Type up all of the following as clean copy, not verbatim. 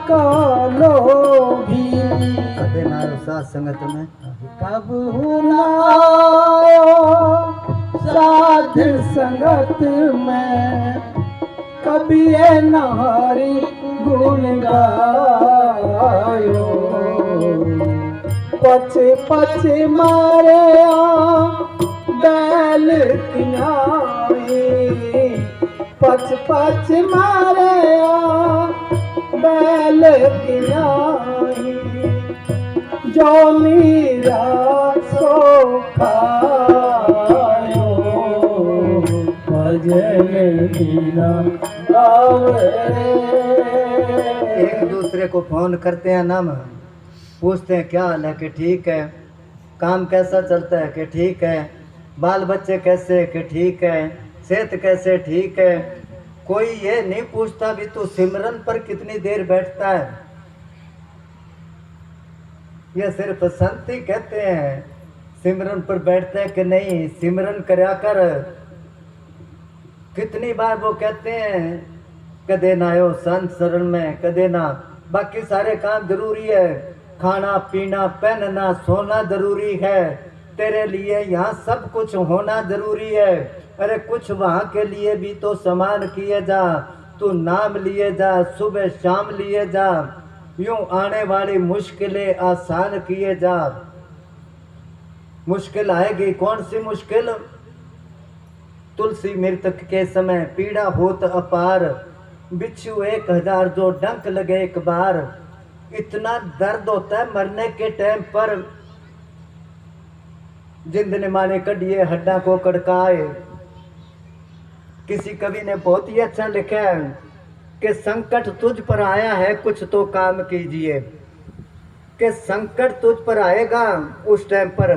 का लोभी कदे ना आयो साथ संगत में कब ना आयो साध संगत में कभी ये नारी गुण गायो पछ पछ मारे बैल तिनाई पछ पछ मारे बैल तिनाई जो मीरा सो खायो भजन बिना गावे। एक दूसरे को फोन करते हैं ना, पूछते हैं क्या हाल है कि ठीक है, काम कैसा चलता है कि ठीक है, बाल बच्चे कैसे कि ठीक है, सेहत कैसे ठीक है। कोई ये नहीं पूछता भी तू सिमरन पर कितनी देर बैठता है। ये सिर्फ संत ही कहते हैं सिमरन पर बैठते हैं कि नहीं, सिमरन करया कर। कितनी बार वो कहते हैं कदे ना आयो संत शरण में, कदे ना। बाकी सारे काम जरूरी है, खाना पीना पहनना सोना जरूरी है, तेरे लिए यहाँ सब कुछ होना जरूरी है। अरे कुछ वहाँ के लिए भी तो समान किए जा, तू नाम लिए जा, सुबह शाम लिए जा, यूं आने वाली मुश्किलें आसान किए जा। मुश्किल आएगी, कौन सी मुश्किल? तुलसी मृतक के समय पीड़ा होत अपार, बिच्छू 1000 जो डंक लगे एक बार। इतना दर्द होता है मरने के टाइम पर, जिंद ने माने कढ़िए हड्डा को कड़काए। किसी कवि ने बहुत ही अच्छा लिखा है कि संकट तुझ पर आया है कुछ तो काम कीजिए। कि संकट तुझ पर आएगा, उस टाइम पर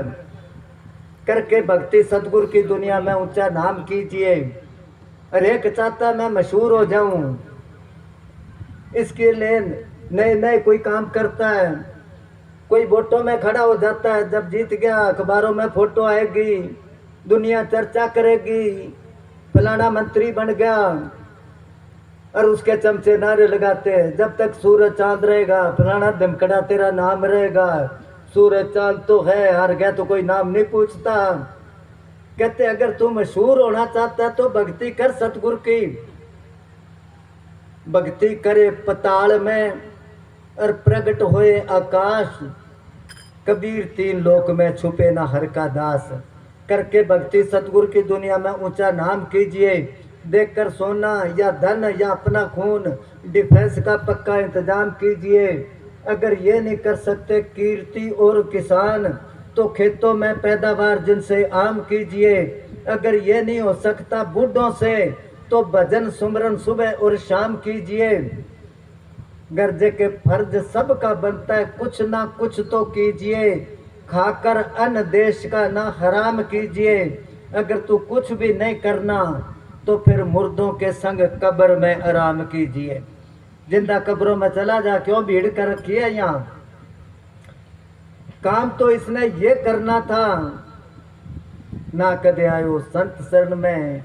करके भक्ति सतगुरु की दुनिया में ऊंचा नाम कीजिए। अरे एक चाहता मैं मशहूर हो जाऊं, इसके लिए नए नए कोई काम करता है, कोई वोटों में खड़ा हो जाता है, जब जीत गया अखबारों में फोटो आएगी, दुनिया चर्चा करेगी, फलाना मंत्री बन गया, और उसके चमचे नारे लगाते हैं जब तक सूरज चांद रहेगा फलाना धमकड़ा तेरा नाम रहेगा। सूरज चांद तो है, हार गया तो कोई नाम नहीं पूछता। कहते अगर तू मशहूर होना चाहता है तो भक्ति कर सतगुरु की। भक्ति करे पताल में और प्रगट होए आकाश, कबीर 3 लोक में छुपे ना हर का दास। करके भक्ति सतगुरु की दुनिया में ऊंचा नाम कीजिए। देखकर सोना या धन या अपना खून, डिफेंस का पक्का इंतजाम कीजिए। अगर ये नहीं कर सकते कीर्ति और किसान, तो खेतों में पैदावार जिनसे आम कीजिए। अगर ये नहीं हो सकता बूढ़ों से, तो भजन सुमरन सुबह और शाम कीजिए। गर्जे के फर्ज सबका बनता है, कुछ ना कुछ तो कीजिए। खाकर अन्न देश का ना हराम कीजिए। अगर तू कुछ भी नहीं करना तो फिर मुर्दों के संग कब्र में आराम कीजिए। जिंदा कब्रों में चला जा, क्यों भीड़ कर रखी है यहाँ? काम तो इसने ये करना था ना। कदे आयो संत शरण में,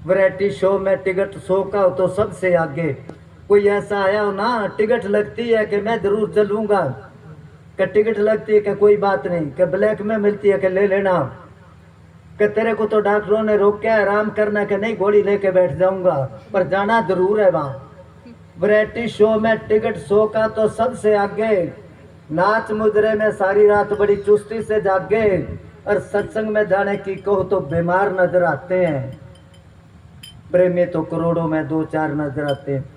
वैरायटी शो में टिकट 100 का हो तो सबसे आगे। कोई ऐसा आया हो ना, टिकट लगती है कि मैं जरूर चलूंगा, कि टिकट लगती है कि कोई बात नहीं, कि ब्लैक में मिलती है कि ले लेना, कि तेरे को तो डॉक्टरों ने रोका है आराम करना, कि नहीं गोली लेके बैठ जाऊंगा, पर जाना जरूर है वहां। वैरायटी शो में टिकट 100 का तो सबसे आगे। नाच मुजरे में सारी रात बड़ी चुस्ती से जागे, और सत्संग में जाने की कहो तो बीमार नजर आते हैं। प्रेमी तो करोड़ों में 2-4 नजर आते हैं।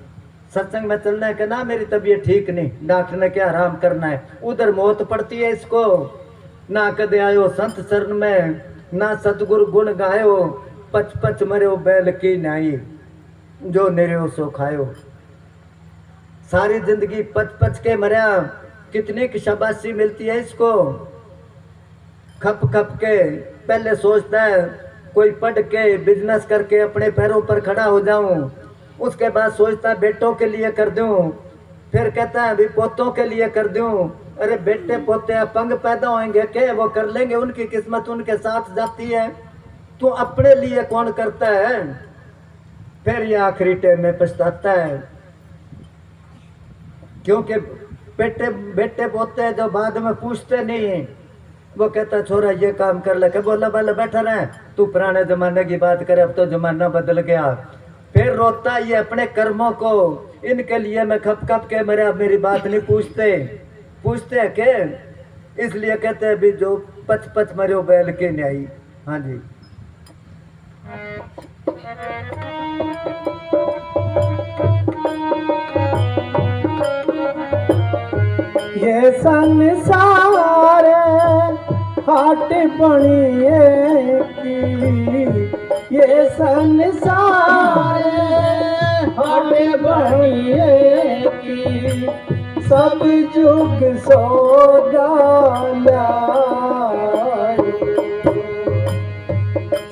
सत्संग में चलना है कि ना मेरी तबीयत ठीक नहीं, डॉक्टर ने क्या आराम करना है, उधर मौत पड़ती है इसको। ना कदे आयो संत शरण में, ना सतगुरु गुण गायो, पच पच मरो बैल की नाई, जो निर्यो सो खायो। सारी जिंदगी पच पच के मरा, कितनी की शाबाशी मिलती है इसको। खप खप के पहले सोचता है कोई पढ़ के बिजनेस करके अपने पैरों पर खड़ा हो जाऊं, उसके बाद सोचता है बेटों के लिए कर दूं, फिर कहता है अभी पोतों के लिए कर दूं। अरे बेटे पोते अपंग पैदा होंगे के वो कर लेंगे, उनकी किस्मत उनके साथ जाती है, तू अपने लिए कौन करता है? फिर ये आखिरी टाइम में पछताता है। क्योंकि बेटे बेटे पोते हैं जो बाद में पूछते नहीं हैं। वो कहता छोरा ये काम कर ले, के बोला बोला बैठा रहे, तू पुराने जमाने की बात करे, अब तो जमाना बदल गया। फिर रोता ये अपने कर्मों को, इनके लिए मैं खप खप के मेरी बात नहीं पूछते, पूछते हैं के, इसलिए कहते हैं भी जो पच पच मरो बैल के न्याई। हाँ जी। ये संसार हाट बनिए की, ये संसार हाट बनिए की, सब जुग सौदा लाए।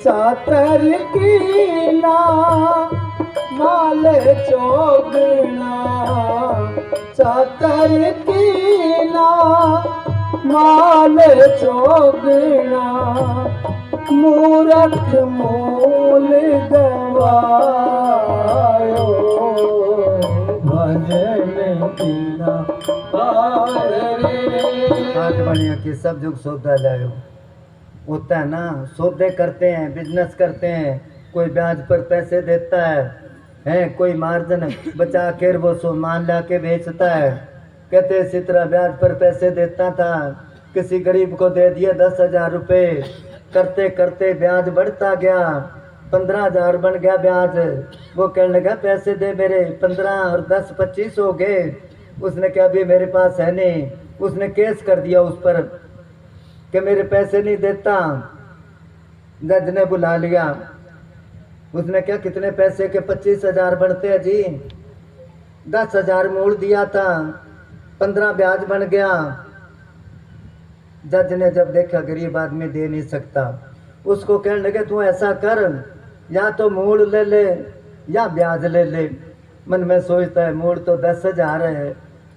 चातर की ना माल चोगना, चातर की ना माल चोगना, मूरख मूल गवायो, भजन बिना पार रे। आज बढ़िया कि सब जुग सौदा लायो। होता है ना, सौदे करते हैं, बिजनेस करते हैं, कोई ब्याज पर पैसे देता है, कोई मार्जिन बचा कर वो सामान ला के बेचता है। कहते इसी तरह ब्याज पर पैसे देता था, किसी गरीब को दे दिए 10,000 रुपये, करते करते ब्याज बढ़ता गया, 15,000 बन गया ब्याज। वो कहने लगा पैसे दे मेरे, 15 और 10 25 हो गए। उसने कहा अभी मेरे पास है नहीं। उसने केस कर दिया उस पर कि मेरे पैसे नहीं देता। जज ने बुला लिया। उसने क्या कितने पैसे के? 25,000 बनते हैं जी, 10,000 मूल दिया था, 15 ब्याज बन गया। जज ने जब देखा गरीब आदमी दे नहीं सकता, उसको कहने लगे तू ऐसा कर, या तो मूल ले ले या ब्याज ले ले। मन में सोचता है मूल तो 10,000 है,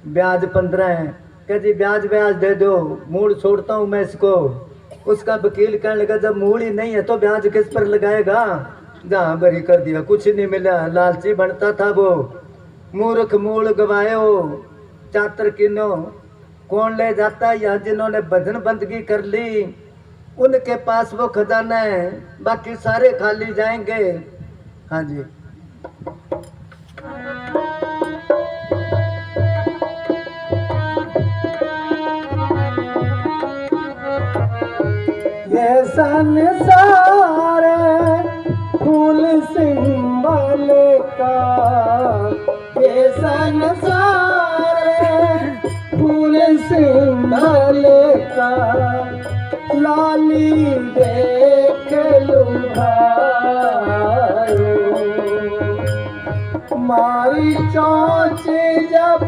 ब्याज 15 है। कह जी ब्याज ब्याज दे दो, मूल छोड़ता हूँ मैं इसको। उसका वकील कहने लगा जब मूल ही नहीं है तो ब्याज किस पर लगाएगा? जहाँ बरी कर दिया, कुछ नहीं मिला, लालची बनता था वो। मूर्ख मूल गवायो चातर किनो, कौन ले जाता है? या जिन्होंने भजन बंदगी कर ली उनके पास वो खजाना है, बाकी सारे खाली जाएंगे। हाँ जी। ये संसार फूल सिंबल का, ये संसार फूल सिंबल का, लाली देख लुभायो। मारी चोंच जब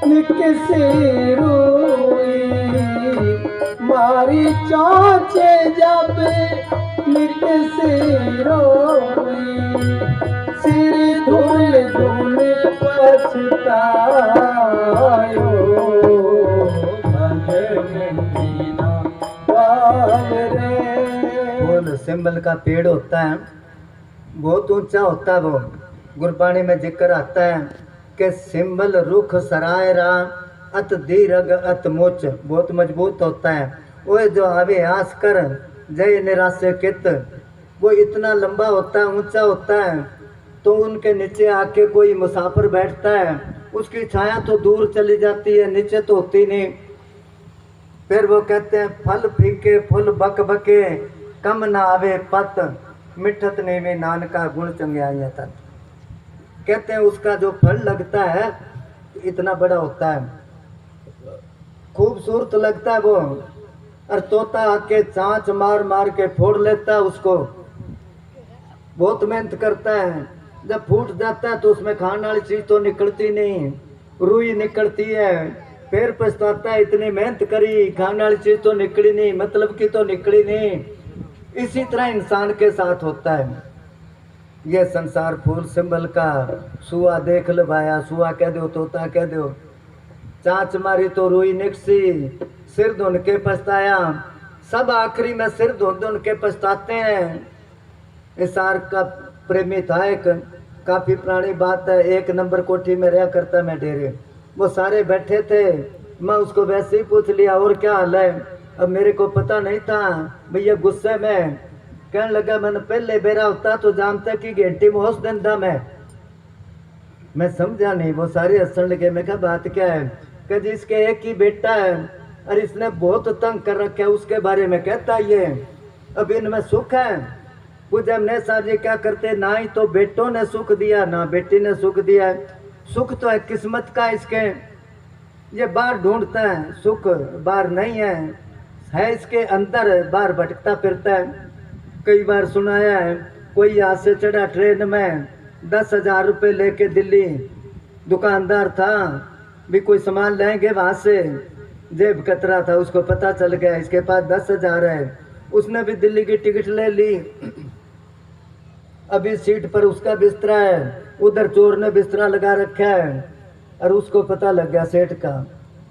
निकसी रूई, मारी चोंच जब निकसी रोई, सिर धुल धुल पछतायो। भजन बिना पार रे। फूल सिंबल का पेड़ होता है, बहुत ऊंचा होता है वो। गुरबाणी में जिक्र आता है कि सिंबल रुख सराय रा, अत दीर्घ अत मोच, बहुत मजबूत होता है। वो जो आवे आस कर जय निराशे कित, वो इतना लंबा होता है, ऊंचा होता है। तो उनके नीचे आके कोई मुसाफिर बैठता है, उसकी छाया तो दूर चली जाती है, नीचे तो होती नहीं। फिर वो कहते हैं फल फीके फूल बक बके, कम ना आवे पत, मिठत ने में नान का गुण चंग्याया था। कहते हैं उसका जो फल लगता है इतना बड़ा होता है, खूबसूरत लगता है वो। और तोता आके चांच मार मार के फोड़ लेता है उसको, बहुत मेहनत करता है। जब फूट जाता है तो उसमें खाने वाली चीज तो निकलती नहीं, रुई निकलती है। फिर पछताता है इतनी मेहनत करी, खाने वाली चीज तो निकली नहीं, मतलब की तो निकली नहीं। इसी तरह इंसान के साथ होता है। ये संसार फूल सिंबल का, सुआ देख लो भाया, सुआ कह दो, तोता कह दो। चांच मारी तो रुई निकसी, सिर धुन के पछताया। सब आखिरी में सिर धुन धुन के पछताते हैं। इसार का प्रेमी था एक, काफी पुरानी बात है। 1 नंबर कोठी में रहा करता मैं डेरे। वो सारे बैठे थे, मैं उसको वैसे ही पूछ लिया और क्या हाल है। अब मेरे को पता नहीं था भैया, गुस्से में कहने लगा मैंने पहले बेरा होता तो जानता कि घंटी में होश देता मैं समझा नहीं। वो सारे हंसने लगे। मैं कहा बात क्या है? कह जी इसके एक ही बेटा है और इसने बहुत तंग कर रखा है, उसके बारे में कहता ये अब इनमें सुख है। पूजा ने साहब जी क्या करते, ना ही तो बेटों ने सुख दिया ना बेटी ने सुख दिया। सुख तो है किस्मत का इसके, ये बाहर ढूंढता है, सुख बाहर नहीं है इसके अंदर, बाहर भटकता फिरता है। कई बार सुनाया है, कोई यहाँ से चढ़ा ट्रेन में 10,000 रुपये लेके दिल्ली, दुकानदार था भी कोई सामान लेंगे वहां से, जेब कतरा था, उसको पता चल गया इसके पास 10,000 है। उसने भी दिल्ली की टिकट ले ली। अभी सीट पर उसका बिस्तरा है, उधर चोर ने बिस्तरा लगा रखा है और उसको पता लग गया सेठ का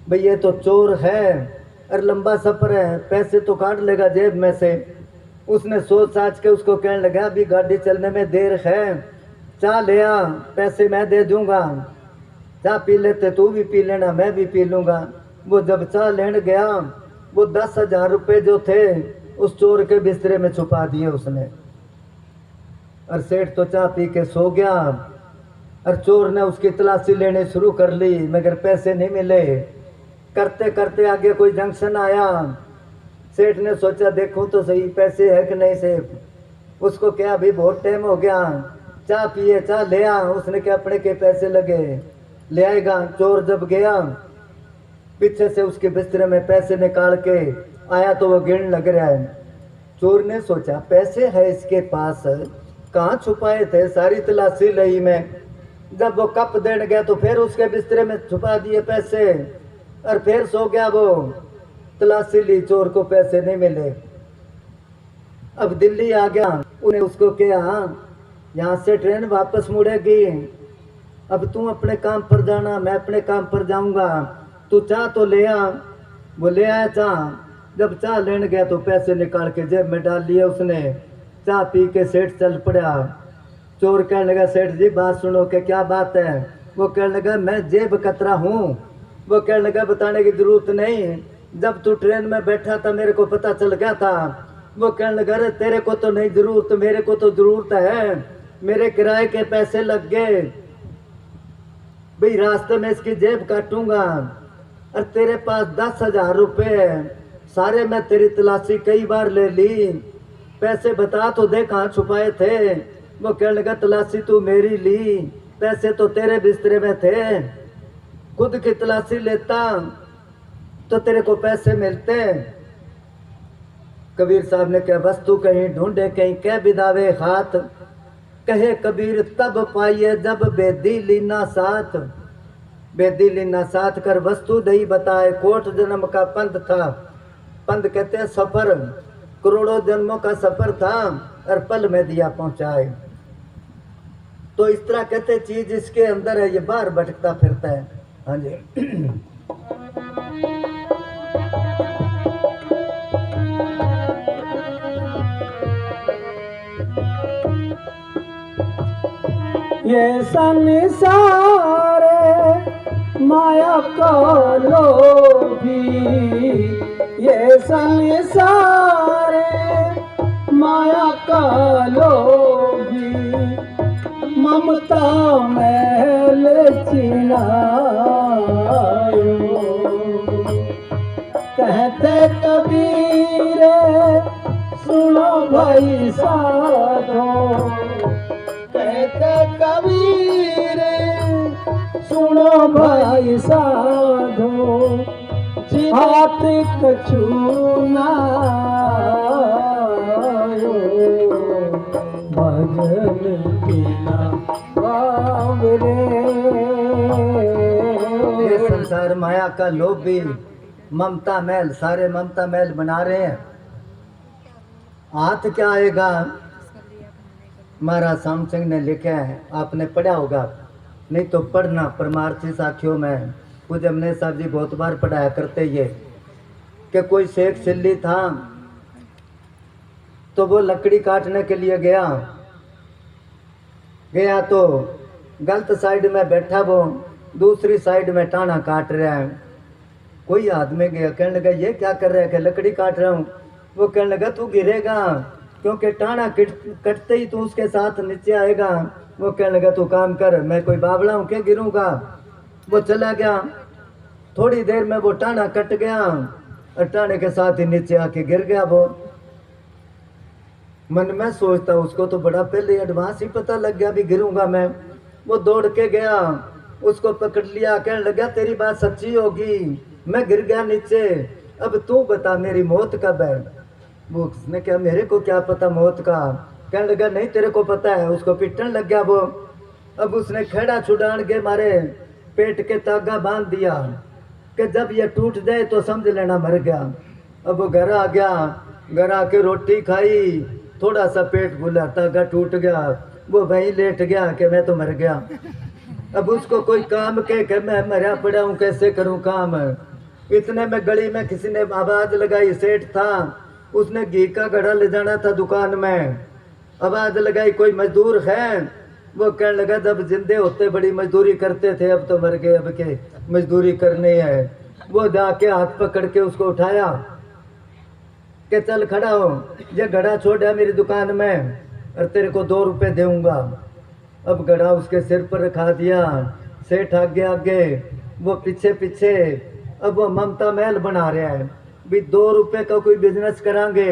भाई ये तो चोर है और लंबा सफर है, पैसे तो काट लेगा जेब में से। उसने सोच साच के उसको कहने लगा अभी गाड़ी चलने में देर है, चाह ले आ, पैसे मैं दे दूंगा, चाह पी लेते, तू भी पी लेना मैं भी पी लूंगा। वो जब चाह लेने गया, वो 10,000 रुपये जो थे उस चोर के बिस्तरे में छुपा दिए उसने। और सेठ तो चाह पी के सो गया और चोर ने उसकी तलाशी लेने शुरू कर ली, मगर पैसे नहीं मिले। करते करते आगे कोई जंक्शन आया, सेठ ने सोचा देखो तो सही पैसे है कि नहीं सेठ। उसको क्या अभी बहुत टाइम हो गया, चाह पिए चाह ले आ। उसने क्या अपने के पैसे लगे ले आएगा। चोर जब गया पीछे से उसके बिस्तरे में पैसे निकाल के आया तो वो गिन लग रहा है। चोर ने सोचा पैसे है इसके पास, कहाँ छुपाए थे, सारी तलाशी ली मैं। जब वो कप देने गया तो फिर उसके बिस्तरे में छुपा दिए पैसे और फिर सो गया। वो तलाशी ली, चोर को पैसे नहीं मिले। अब दिल्ली आ गया, उन्हें उसको कहा यहाँ से ट्रेन वापस मुड़ेगी, अब तू अपने काम पर जाना मैं अपने काम पर जाऊंगा, तू चाह तो ले आ। वो ले आया चाह। जब चाह लेने गया तो पैसे निकाल के जेब में डाल लिए उसने। चाह पी के सेठ चल पड़ा। चोर कहने लगा सेठ जी बात सुनो कि क्या बात है। वो कहने लगा मैं जेब कतरा हूँ। वो कहने लगा बताने की जरूरत नहीं, जब तू ट्रेन में बैठा था मेरे को पता चल गया था। वो कहने लगा अरे तेरे को तो नहीं जरूरत, मेरे को तो जरूरत है, मेरे किराए के पैसे लग गए भाई, रास्ते में इसकी जेब काटूंगा और तेरे पास 10,000 रुपये है, सारे मैं तेरी तलाशी कई बार ले ली, पैसे बता तो दे कहाँ छुपाए थे। वो कहने लगा तलाशी तू मेरी ली, पैसे तो तेरे बिस्तरे में थे, खुद की तलाशी लेता तो तेरे को पैसे मिलते। कबीर साहब ने कहा वस्तु कहीं ढूंढे कहीं कह बिदावे हाथ, कहे कबीर तब पाइए जब बेदी लीना साथ। बेदी लीना साथ कर वस्तु दही बताए, कोट जन्म का पंथ था। पंथ कहते हैं सफर, करोड़ों जन्मों का सफर था और पल में दिया पहुंचाए। तो इस तरह कहते चीज इसके अंदर है, ये बाहर भटकता फिरता है। हाँ जी। ये संसार माया का लोभी, ये संसार माया का लोभी, ममता मैल चिनायो। कहते कबीर सुनो भाई साधो, कहते कबीर सुनो भाई साधो, हाथ कछु नायो, भजन बिना बावरे। ये संसार माया का लोभी, ममता मैल, सारे ममता मैल बना रहे हैं। हाथ क्या आएगा? महाराज श्याम सिंह ने लिखा है, आपने पढ़ा होगा, नहीं तो पढ़ना, परमार्थी साखियों में पूज्य अमने साहब जी बहुत बार पढ़ाया करते ये, कि कोई शेख सिल्ली था तो वो लकड़ी काटने के लिए गया तो गलत साइड में बैठा वो, दूसरी साइड में टाना काट रहा है। कोई आदमी गया, कहने लगा ये क्या कर रहा है? कि लकड़ी काट रहा हूँ। वो कहने लगा तू गिरेगा, क्योंकि टाना कटते ही तू उसके साथ नीचे आएगा। वो कहने लगा तू काम कर, मैं कोई बावला हूँ क्या गिरूंगा? वो चला गया। थोड़ी देर में वो टाना कट गया और टाने के साथ ही नीचे आके गिर गया। वो मन में सोचता उसको तो बड़ा पहले एडवांस ही पता लग गया भी गिरूंगा मैं। वो दौड़ के गया, उसको पकड़ लिया, कहने लगा तेरी बात सच्ची होगी, मैं गिर गया नीचे, अब तू बता मेरी मौत कब है? वो उसने क्या मेरे को क्या पता मौत का? कहने लगा नहीं तेरे को पता है। उसको पिटने लग गया वो। अब उसने खेड़ा छुड़ान के मारे पेट के तागा बांध दिया कि जब ये टूट जाए तो समझ लेना मर गया। अब वो घर आ गया, घर आके रोटी खाई, थोड़ा सा पेट फूला, तागा टूट गया। वो वहीं लेट गया कि मैं तो मर गया। अब उसको कोई काम के मैं मरा पड़ा हूँ, कैसे करूँ काम? इतने में गली में किसी ने आवाज लगाई, सेठ था, उसने घी का घड़ा ले जाना था दुकान में। आवाज लगाई कोई मजदूर है? वो कहने लगा जब जिंदे होते बड़ी मजदूरी करते थे, अब तो मर गए, अब के मजदूरी करनी है। वो जाके हाथ पकड़ के उसको उठाया कि चल खड़ा हो, ये घड़ा छोड़ है मेरी दुकान में और तेरे को 2 रुपए दूंगा। अब घड़ा उसके सिर पर रखा दिया, सेठ आगे आगे, वो पीछे पीछे। अब वो ममता महल बना रहा है भी 2 रुपए का कोई बिजनेस करांगे।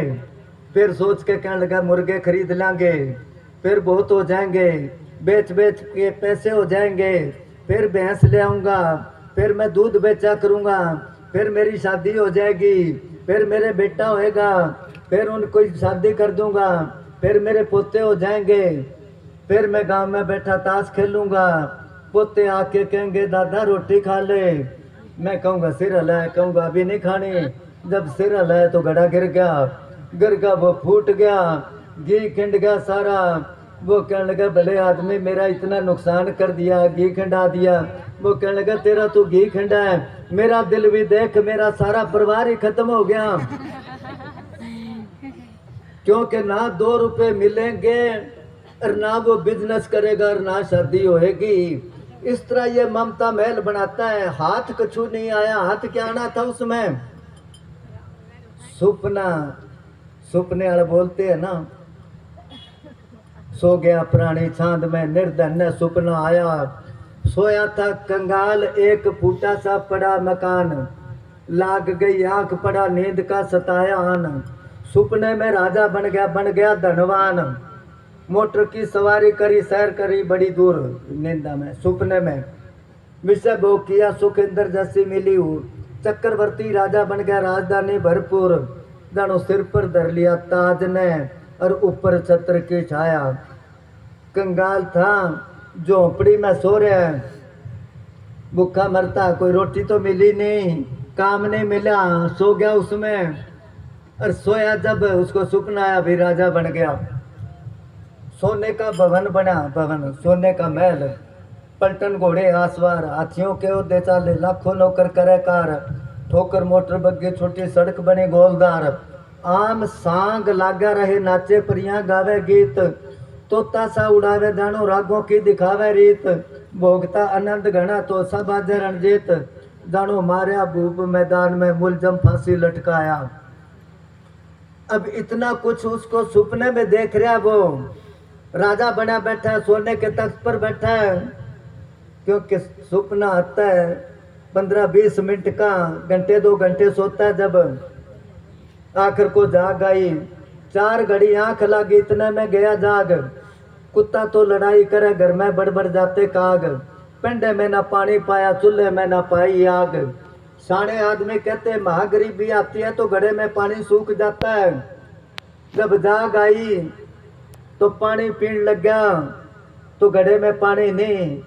फिर सोच के कहने लगा मुर्गे खरीद लांगे, फिर बहुत हो जाएंगे, बेच बेच के पैसे हो जाएंगे, फिर भैंस ले आऊंगा, फिर मैं दूध बेचा करूंगा, फिर मेरी शादी हो जाएगी, फिर मेरे बेटा होएगा, फिर उनको शादी कर दूंगा, फिर मेरे पोते हो जाएंगे, फिर मैं गांव में बैठा ताश खेलूंगा। पोते आके कहेंगे दादा रोटी खा ले, मैं कहूँगा सिर हलाए, कहूँगा अभी नहीं खानी। जब सिर हलाए तो घड़ा गिर गया, वो फूट गया, घी खिंड गया सारा। वो कहने लगा भले आदमी मेरा इतना नुकसान कर दिया, घी खिंडा दिया। वो कहने लगा तेरा तो घी खिंडा है, मेरा दिल भी देख, मेरा सारा परिवार ही खत्म हो गया। क्योंकि ना 2 रुपए मिलेंगे और ना वो बिजनेस करेगा और ना शादी होएगी। इस तरह ये ममता महल बनाता है। हाथ कछु नहीं आया, हाथ क्या आना था उसमें? सुपना। सुपने वाले बोलते हैं ना, सो गया प्राणी छांद में निर्धन सुपना आया। सोया था कंगाल एक फूटा सा पड़ा मकान, लाग गई आंख पड़ा नींद का सताया आन। सुपने में राजा बन गया धनवान, मोटर की सवारी करी सैर करी बड़ी दूर निंदा में। सुपने में विषय भोग किया सुख इंद्र जैसी मिली हूँ, चक्रवर्ती राजा बन गया राजधानी भरपूर। जानो सिर पर धर लिया ताज ने और ऊपर छत्र की छाया। कंगाल था झोंपड़ी में सो रहा है, भूखा मरता, कोई रोटी तो मिली नहीं, काम नहीं मिला, सो गया उसमें। और सोया जब उसको सुपना आया भी राजा बन गया। सोने का भवन बना, भवन सोने का महल, पलटन घोड़े आसवार, हाथियों के उद्दे चाले, लाखों नौकर करे कार, ठोकर मोटर बग्गे छोटी सड़क बनी गोलदार। आम सांग लागा रहे नाचे परियां गावे गीत, तोता सा उड़ावे जानो रागों की दिखावे रीत। भोगता आनंद घना तो सब बाजे रणजीत, जानो मारिया भूप मैदान में मुलजम फांसी लटकाया। अब इतना कुछ उसको सुपने में देख रहा, वो राजा बना बैठा है, सोने के तख्त पर बैठा है। क्योंकि सुपना आता है 15-20 मिनट का, घंटे 2 घंटे सोता है। जब आखिर को जाग आई, 4 घड़ी आंख लगी, इतने में गया जाग। कुत्ता तो लड़ाई करे, घर में बड़बड़ जाते काग, पिंडे में ना पानी पाया, चूल्हे में ना पाई आग। सारे आदमी कहते महागरीबी आती है तो घड़े में पानी सूख जाता है। जब जाग आई तो पानी पीने लग गया, तो घड़े में पानी नहीं,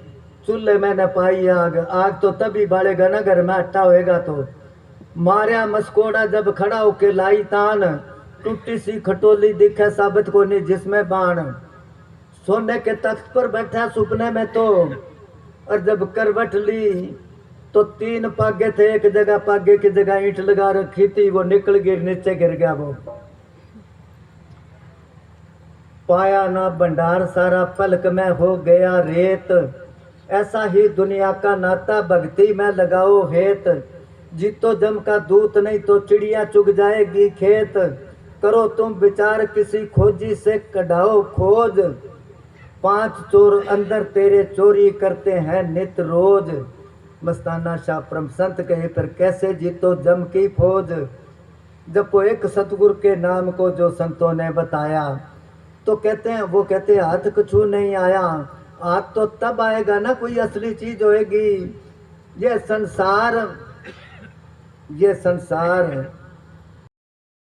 चूल्हे में न पाई आग। आग तो तभी बालेगा ना, घर में आटा होएगा तो। मारिया मस्कोड़ा जब खड़ा होके लाई तान, टूटी सी खटोली दिखे साबित को नहीं जिसमें बाण। सोने के तख्त पर बैठा सुपने में तो, और जब करवट ली तो 3 पागे थे, एक जगह पागे की जगह ईंट लगा रखी थी, वो निकल गिर नीचे गिर गया। वो पाया ना भंडार सारा पलक में हो गया रेत, ऐसा ही दुनिया का नाता भक्ति में लगाओ हेत। जीतो जम का दूत नहीं तो चिड़िया चुग जाएगी खेत। करो तुम विचार किसी खोजी से कढ़ाओ खोज। 5 चोर अंदर तेरे चोरी करते हैं नित रोज। मस्ताना शाह परम संत कहे पर कैसे जीतो जम की फौज। जब वो एक सतगुरु के नाम को जो संतों ने बताया तो कहते हैं, वो कहते हैं हाथ कुछ नहीं आया। हाथ तो तब आएगा ना कोई असली चीज होएगी। ये संसार